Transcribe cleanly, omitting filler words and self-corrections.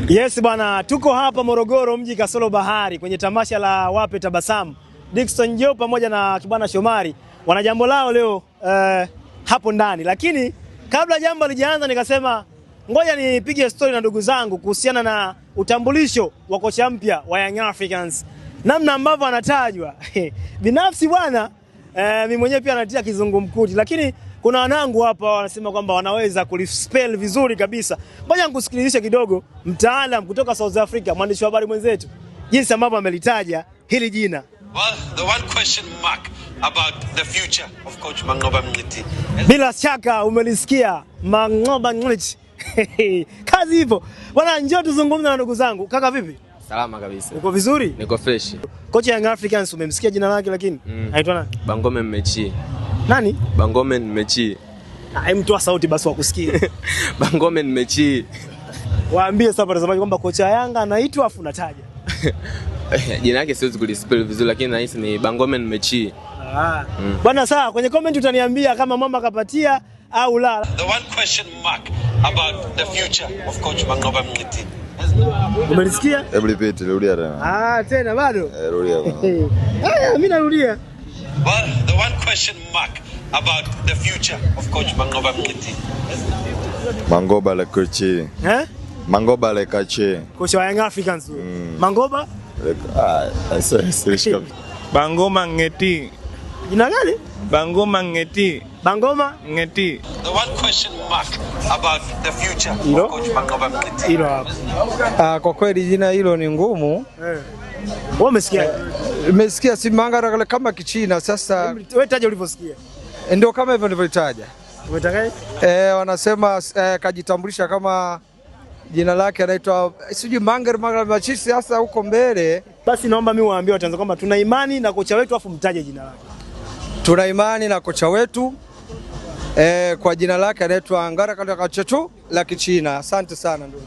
Yes bwana, tuko hapa Morogoro mji kasoro bahari kwenye tamasha la Wape Tabasamu. Dickson Joe pamoja na Kibwana Shomari wana jambo lao leo hapo ndani. Lakini kabla jambo halijaanza nikasema ngoja nipige story na ndugu zangu kuhusiana na utambulisho wa kocha mpya wa Young Africans. Namna ambavyo anatajwa. Binafsi bwana, mimi mwenyewe pia natia kizungumkuti, lakini kuna wanangu hapa wanasema kwamba wanaweza kulispell vizuri kabisa. Ngoja nikusikilizishe kidogo mtaalam kutoka South Africa, mwandishi wa habari mwenzetu, jinsi ambavyo amelitaja hili jina. Well, the one question mark about the future of coach Mangoba Mngeti. Bila shaka umelisikia Mangoba Mngeti. Kazi hivyo. Bwana, njoo tuzungumze na ndugu zangu. Kaka vipi? Salama kabisa. Uko vizuri? Niko fresh. Kocha Young Africans umemsikia jina lake lakini anaitwa nani? Bangome Mmechi. Nani? Bangome Mmechi. Mtoa sauti basi wakusikie. Bangome Mmechi. Waambie sasa watazamaji kwamba kocha Yanga anaitwa afu nataja. Jina lake siwezi kulispell vizuri lakini nahisi ni Bangome Mmechi. Bwana sawa, kwenye comment utaniambia kama mama kapatia au la. The one question mark about the future of coach Mangoba Mngeti. Umelisikia? Repeat, rudia tena. Tena bado? Rudia bwana. Haya, mimi narudia. Well, the one question mark about the future of coach Mangoba Mngeti. Mangoba le kochi. Mangoba le kache. Kocha wa Young Africans. Mangoba? Bangoma Ngeti. Jina gani? Bangoma Ngeti. Bangoma Ngeti. The one question mark about the future of coach Mangoba Mngeti. Hilo hapo. Kwa kweli jina hilo ni ngumu. Wewe umesikia? Nimesikia Simanga kama Kichina sasa. Wewe taja ulivyosikia. Ndio kama hivyo nilivyotaja. Umetakaje? Wanasema kajitambulisha kama jina lake anaitwa sijui Manger Machisi sasa huko mbele. Basi naomba mimi waambie Watanzania kwamba tuna imani na kocha wetu afu mtaje jina lake. Tuna imani na kocha wetu kwa jina lake anaitwa Ngara Kachechu la Kichina. Asante sana ndugu.